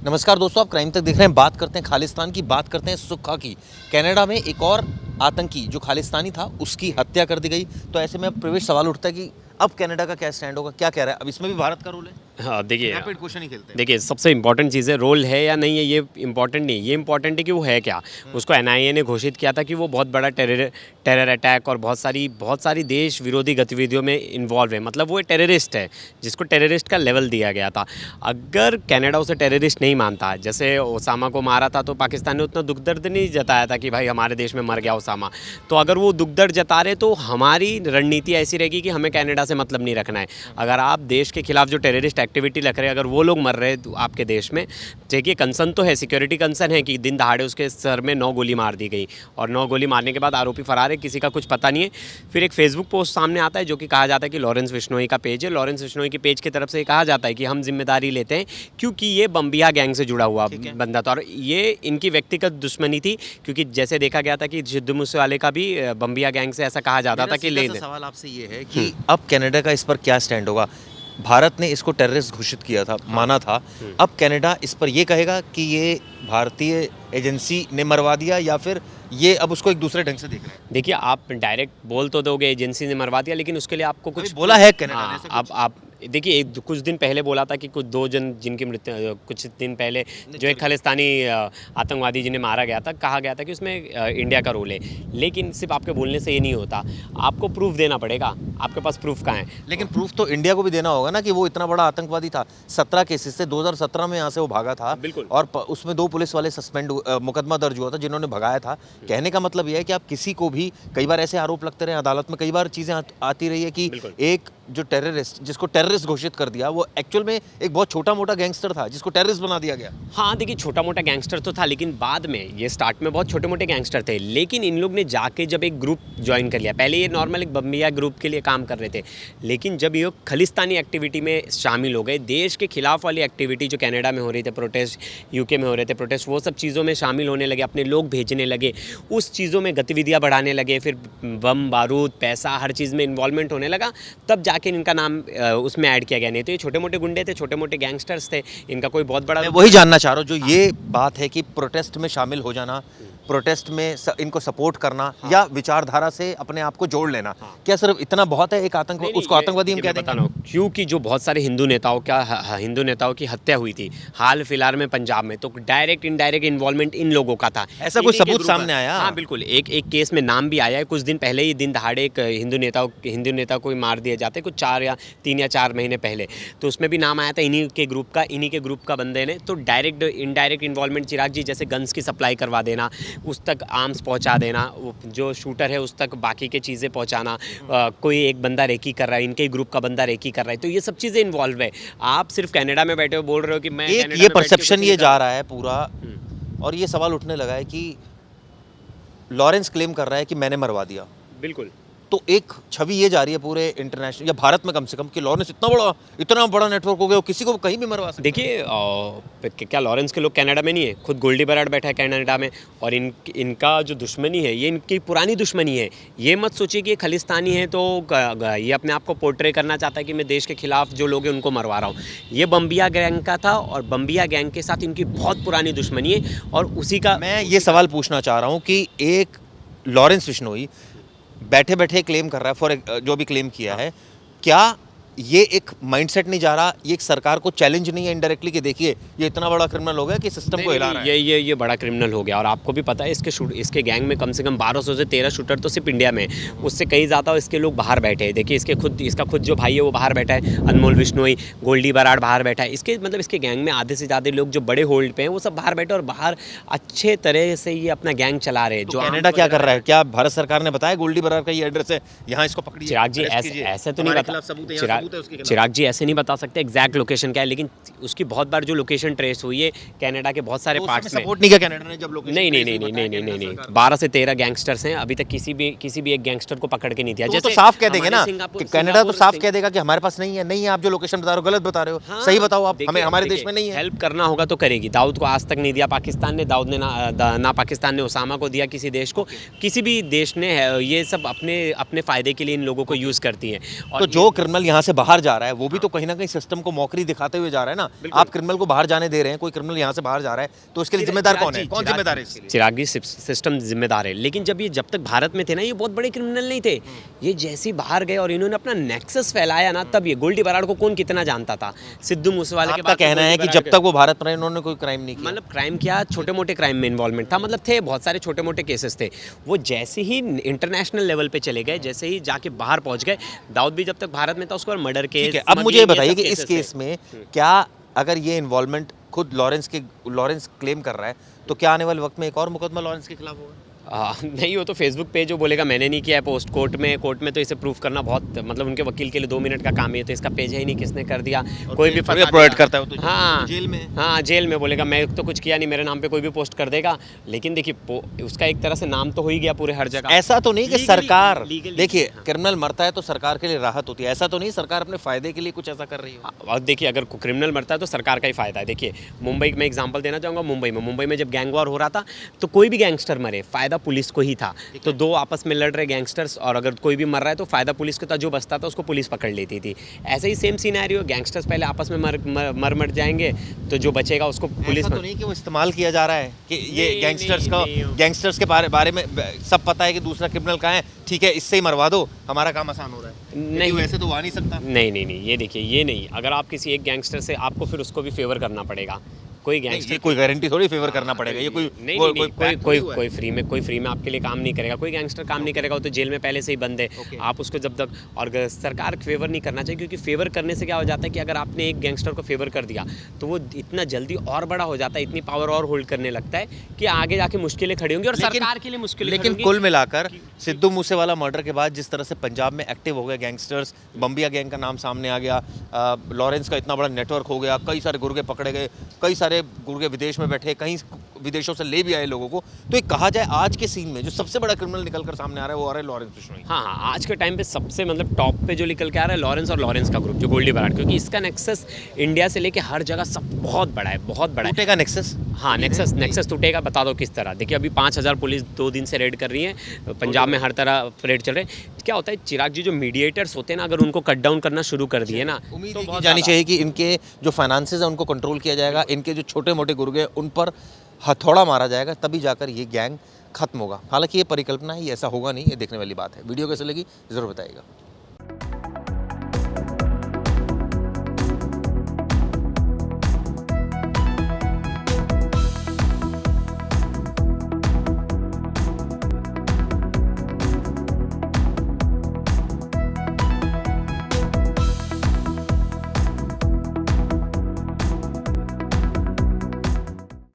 नमस्कार दोस्तों, आप क्राइम तक देख रहे हैं। बात करते हैं खालिस्तान की, बात करते हैं सुक्खा की। कनाडा में एक और आतंकी जो खालिस्तानी था उसकी हत्या कर दी गई। तो ऐसे में अब प्रवेश सवाल उठता है कि अब कनाडा का क्या स्टैंड होगा, क्या कह रहा है? अब इसमें भी भारत का रोल है। हाँ, देखिए रैपिड क्वेश्चन ही खेलते हैं। देखिए सबसे इंपॉर्टेंट चीज़ है, रोल है या नहीं है ये इंपॉर्टेंट नहीं, ये इंपॉर्टेंट है कि वो है क्या। उसको एनआईए ने घोषित किया था कि वो बहुत बड़ा टेरर अटैक और बहुत सारी देश विरोधी गतिविधियों में इन्वॉल्व है, मतलब वो टेररिस्ट है जिसको टेररिस्ट का लेवल दिया गया था। अगर कनाडा उसे टेररिस्ट नहीं मानता, जैसे ओसामा को मारा था तो पाकिस्तान ने उतना दुख दर्द नहीं जताया था कि भाई हमारे देश में मर गया ओसामा, तो अगर वो दुख दर्द जता रहे तो हमारी रणनीति ऐसी रहेगी कि हमें कनाडा से मतलब नहीं रखना है। अगर आप देश के खिलाफ जो टेररिस्ट एक्टिविटी रख रहे हैं, अगर वो लोग मर रहे हैं तो आपके देश में, देखिए कंसर्न तो है, सिक्योरिटी कंसर्न है कि दिन दहाड़े उसके सर में 9 गोली मार दी गई और 9 गोली मारने के बाद आरोपी फरार है, किसी का कुछ पता नहीं है। फिर एक फेसबुक पोस्ट सामने आता है जो कि कहा जाता है कि लॉरेंस बिश्नोई का पेज है, लॉरेंस बिश्नोई के पेज की तरफ से कहा जाता है कि हम जिम्मेदारी लेते हैं क्योंकि ये बम्बिया गैंग से जुड़ा हुआ बंदा था और ये इनकी व्यक्तिगत दुश्मनी थी, क्योंकि जैसे देखा गया था कि सिद्धू मूसेवाले का भी बम्बिया गैंग से ऐसा कहा जाता था कि ले सवाल आपसे ये है कि अब कनाडा का इस पर क्या स्टैंड होगा। भारत ने इसको टेररिस्ट घोषित किया था, माना था। अब कनाडा इस पर ये कहेगा कि ये भारतीय एजेंसी ने मरवा दिया या फिर ये अब उसको एक दूसरे ढंग से देख रहे हैं। देखिए आप डायरेक्ट बोल तो दोगे एजेंसी ने मरवा दिया, लेकिन उसके लिए आपको कुछ बोला है कनाडा ने। आप देखिए कुछ दिन पहले बोला था कि कुछ 2 जन जिनकी मृत्यु कुछ दिन पहले जो एक खालिस्तानी आतंकवादी जिन्हें मारा गया था, कहा गया था कि उसमें इंडिया का रोल है। लेकिन सिर्फ आपके बोलने से ये नहीं होता, आपको प्रूफ देना पड़ेगा। आपके पास प्रूफ कहाँ है? लेकिन प्रूफ तो इंडिया को भी देना होगा ना कि वो इतना बड़ा आतंकवादी था। 17 केसेस से 2017 में यहाँ से वो भागा था। बिल्कुल। और उसमें 2 पुलिस वाले सस्पेंड, मुकदमा दर्ज हुआ था जिन्होंने भगाया था। कहने का मतलब यह है कि आप किसी को भी, कई बार ऐसे आरोप लगते रहे अदालत में, कई बार चीज़ें आती रही है कि एक जो टेररिस्ट, जिसको टेररिस्ट घोषित कर दिया, वो एक्चुअल में एक बहुत छोटा मोटा गैंगस्टर था जिसको टेररिस्ट बना दिया गया। हाँ देखिए, छोटा मोटा गैंगस्टर तो था, लेकिन बाद में ये स्टार्ट में बहुत छोटे मोटे गैंगस्टर थे, लेकिन इन लोग ने जाके जब एक ग्रुप ज्वाइन कर लिया, पहले ये नॉर्मल एक बम्बिया ग्रुप के लिए काम कर रहे थे, लेकिन जब ये खालिस्तानी एक्टिविटी में शामिल हो गए, देश के खिलाफ वाली एक्टिविटी जो कनाडा में हो रही थी, प्रोटेस्ट यूके में हो रहे थे प्रोटेस्ट, वो सब चीज़ों में शामिल होने लगे, अपने लोग भेजने लगे, उस चीज़ों में गतिविधियाँ बढ़ाने लगे, फिर बम बारूद पैसा हर चीज़ में इन्वॉल्वमेंट होने लगा, तब जाके इनका नाम उसमें ऐड किया गया। नहीं तो ये छोटे मोटे गुंडे थे, छोटे मोटे गैंगस्टर्स थे, इनका कोई बहुत बड़ा। मैं वही जानना चाह रहा हूँ, जो ये बात है कि प्रोटेस्ट में शामिल हो जाना, प्रोटेस्ट में इनको सपोर्ट करना, या विचारधारा से अपने आप को जोड़ लेना, क्या सिर्फ इतना बहुत है? एक आतंकवादी, उसको आतंकवादी हम क्या देंगे? क्योंकि जो बहुत सारे हिंदू नेताओं की हत्या हुई थी हाल फिलहाल में पंजाब में, तो डायरेक्ट इनडायरेक्ट इन्वॉल्वमेंट इन लोगों का था। ऐसा कोई सबूत सामने आया? हाँ बिल्कुल, एक केस में नाम भी आया है। कुछ दिन पहले ही दिन दहाड़े एक हिंदू नेता को मार दिए जाते, कुछ 3 या 4 महीने पहले, तो उसमें भी नाम आया था इन्हीं के ग्रुप का बंदे ने। तो डायरेक्ट इनडायरेक्ट इन्वॉल्वमेंट, चिराग जी, जैसे गन्स की सप्लाई करवा देना, उस तक आर्म्स पहुंचा देना, जो शूटर है उस तक बाकी के चीज़ें पहुंचाना, कोई एक बंदा रेकी कर रहा है, इनके ग्रुप का बंदा रेकी कर रहा है, तो ये सब चीज़ें इन्वॉल्व है। आप सिर्फ कनाडा में बैठे हो बोल रहे हो कि मैं ये परसेप्शन ये जा रहा है पूरा, और ये सवाल उठने लगा है कि लॉरेंस क्लेम कर रहा है कि मैंने मरवा दिया। बिल्कुल। तो एक छवि ये जा रही है पूरे इंटरनेशनल या भारत में कम से कम कि लॉरेंस इतना बड़ा नेटवर्क हो गया, किसी को कहीं भी मरवा सकता है। देखिए क्या लॉरेंस के लोग कनाडा में नहीं है? खुद गोल्डी बराड बैठा है कनाडा में, और इनका जो दुश्मनी है ये इनकी पुरानी दुश्मनी है। ये मत सोचिए कि ये खालिस्तानी है तो ये अपने आप को पोर्ट्रे करना चाहता है कि मैं देश के खिलाफ जो लोग हैं उनको मरवा रहा हूँ। ये बम्बिया गैंग का था और बम्बिया गैंग के साथ इनकी बहुत पुरानी दुश्मनी है, और उसी का मैं ये सवाल पूछना चाह रहा हूँ कि एक लॉरेंस बिश्नोई बैठे बैठे क्लेम कर रहा है, जो भी क्लेम किया है, क्या ये एक माइंडसेट नहीं जा रहा, ये एक सरकार को चैलेंज नहीं है इनडायरेक्टली कि देखिए ये इतना बड़ा क्रिमिनल हो गया कि सिस्टम को हिला रहा है? ये बड़ा क्रिमिनल हो गया, और आपको भी पता है इसके गैंग में कम से कम 1200 से 13 शूटर तो सिर्फ इंडिया में, उससे कई ज़्यादा इसके लोग बाहर बैठे हैं। देखिए इसका खुद जो भाई है वो बाहर बैठा है, अनमोल बिश्नोई, गोल्डी बराड बाहर बैठा है। इसके गैंग में आधे से ज़्यादा लोग जो बड़े होल्ड पे हैं वो सब बाहर बैठे, और बाहर अच्छे तरह से ये अपना गैंग चला रहे हैं। जो कनाडा क्या कर रहा है? क्या भारत सरकार ने बताया गोल्डी बराड का ये एड्रेस है, यहाँ इसको पकड़िए? चिराग जी ऐसे तो नहीं बता, चिराग जी ऐसे नहीं बता सकते एग्जैक्ट लोकेशन क्या है, लेकिन उसकी बहुत बार जो लोकेशन ट्रेस हुई है कनाडा के बहुत सारे पार्ट्स में। सपोर्ट नहीं किया कनाडा ने जब लोकेशन? नहीं, 12 से 13 गैंगस्टर्स हैं, अभी तक किसी भी एक गैंगस्टर को पकड़ के नहीं दिया। जैसे तो साफ कह देंगे ना कि कनाडा तो साफ कह देगा कि हमारे पास नहीं है, आप जो लोकेशन बता रहे हो गलत बता रहे हो, सही बताओ आप, हमारे देश में नहीं है। हेल्प करना होगा तो करेगी। दाऊद को आज तक नहीं दिया पाकिस्तान ने, दाऊद ने ना पाकिस्तान ने ओसामा को दिया किसी देश को, किसी भी देश ने। ये सब अपने फ़ायदे के लिए इन लोगों को यूज़ करती हैं। तो जो क्रिमिनल यहाँ से से बाहर जा रहा है वो भी तो कहीं ना कहीं सिस्टम को मौकरी दिखाते हुए जा रहा है ना। आप क्रिमिनल को बाहर जाने दे रहे हैं, कोई क्रिमिनल यहाँ से बाहर जा रहा है तो उसके लिए जिम्मेदार कौन है? कौन जिम्मेदार है इसके लिए? चिराग जी सिस्टम जिम्मेदार है, लेकिन जब तक भारत में थे ना ये बहुत बड़े क्रिमिनल नहीं थे। ये जैसे ही बाहर गए और इन्होंने अपना नेक्सस फैलाया ना, तब ये गोल्डी बराड़ को कौन कितना जानता था। सिद्धू मूसेवाले के आपका बाद तो कहना है कि गोल्डी जब बराड़ तक वो भारत में रहे उन्होंने कोई क्राइम नहीं किया? मतलब क्राइम किया, छोटे मोटे क्राइम में इन्वॉल्वमेंट था, मतलब थे बहुत सारे छोटे मोटे केसेस थे। वो जैसे ही इंटरनेशनल लेवल पे चले गए, जैसे ही जाके बाहर पहुंच गए, दाऊद भी जब तक भारत में था उसको मर्डर केस। ठीक है, अब मुझे ये बताइए कि इस केस में क्या अगर ये इन्वॉल्वमेंट खुद लॉरेंस क्लेम कर रहा है तो क्या आने वाले वक्त में एक और मुकदमा लॉरेंस के खिलाफ होगा? नहीं, वो तो फेसबुक पे जो बोलेगा मैंने नहीं किया है पोस्ट, कोर्ट में तो इसे प्रूफ करना बहुत, मतलब उनके वकील के लिए 2 मिनट का काम है। तो इसका पेज है ही नहीं, किसने कर दिया, कोई भी फंसा प्रोवाइड करता है वो तो हाँ जेल में। हाँ, जेल में बोलेगा मैं तो कुछ किया नहीं, मेरे नाम पे कोई भी पोस्ट कर देगा। लेकिन देखिए उसका एक तरह से नाम तो हो ही गया पूरे हर जगह। ऐसा तो नहीं कि सरकार, देखिए हाँ। क्रिमिनल मरता है तो सरकार के लिए राहत होती है, ऐसा तो नहीं सरकार अपने फायदे के लिए कुछ ऐसा कर रही है? और देखिए अगर क्रिमिनल मरता है तो सरकार का ही फायदा है। देखिए मुंबई में एग्जांपल देना चाहूँगा, मुंबई में जब गैंग वॉर हो रहा था तो कोई भी गैंगस्टर मरे फायदा पुलिस को ही था। तो दो आपस में लड़ रहे गैंगस्टर्स और अगर कोई भी मर रहा है तो फायदा पुलिस को था, जो बचता था उसको पुलिस पकड़ लेती थी। ऐसे ही सेम सिनेरियो, गैंगस्टर्स पहले आपस में मर जाएंगे तो जो बचेगा उसको पुलिस। ऐसा तो नहीं कि वो इस्तेमाल किया जा रहा है कि ये गैंगस्टर्स के बारे में सब पता है कि दूसरा क्रिमिनल कहाँ है, ठीक है इससे ही मरवा दो, हमारा काम आसान हो रहा है। नहीं, वैसे तो वो आ नहीं सकता। नहीं, ये देखिए ये नहीं, अगर आप किसी एक गैंगस्टर से, आपको फिर उसको भी फेवर करना पड़ेगा। कोई गैंगस्टर कोई गारंटी थोड़ी फेवर करना पड़ेगा, ये कोई फ्री में आपके लिए काम नहीं करेगा। कोई गैंगस्टर काम नहीं करेगा, वो तो जेल में पहले से ही बंद है। आप उसको जब तक, और सरकार फेवर नहीं करना चाहिए, क्योंकि फेवर करने से क्या हो जाता है कि अगर आपने एक गैंगस्टर को फेवर कर दिया तो वो इतना जल्दी और बड़ा हो जाता है, इतनी पावर और होल्ड करने लगता है कि आगे जाके मुश्किलें खड़ी होंगी और सरकार के लिए मुश्किलें। लेकिन कुल मिलाकर सिद्धू मूसेवाला मर्डर के बाद जिस तरह से पंजाब में एक्टिव हो गए गैंगस्टर्स, बम्बिया गैंग का नाम सामने आ गया, लॉरेंस का इतना बड़ा नेटवर्क हो गया, कई सारे गुर्गे पकड़े गए, कई सारे गुर्गे विदेश में बैठे, कहीं विदेशों से ले भी आए लोगों को, तो एक कहा जाए आज के सीन में जो सबसे बड़ा क्रिमिनल निकल कर सामने आ रहा है वो आ रहा है लॉरेंस बिश्नोई। हाँ, आज के टाइम पे सबसे मतलब टॉप पे जो निकल के आ रहा है लॉरेंस और लॉरेंस का ग्रुप, जो गोल्डी बराड़, क्योंकि इसका नेक्सस इंडिया से लेके हर जगह सब बहुत बड़ा है, बहुत बड़ा है। टूटेगा नेक्सस? हाँ, नेक्सस टूटेगा, बता दो किस तरह। देखिए अभी 5000 पुलिस 2 दिन से रेड कर रही है, पंजाब में हर तरह रेड चल रहे हैं। क्या होता है चिराग जी, जो मीडिएटर्स होते हैं ना, अगर उनको कट डाउन करना शुरू कर दिए ना, तो बहुत जानी चाहिए कि इनके जो फाइनेंसेस है उनको कंट्रोल किया जाएगा, इनके जो छोटे मोटे गुर्गे उन पर हथौड़ा मारा जाएगा, तभी जाकर ये गैंग खत्म होगा। हालांकि ये परिकल्पना है, ये ऐसा होगा नहीं, ये देखने वाली बात है। वीडियो कैसे लगी ज़रूर बताइएगा।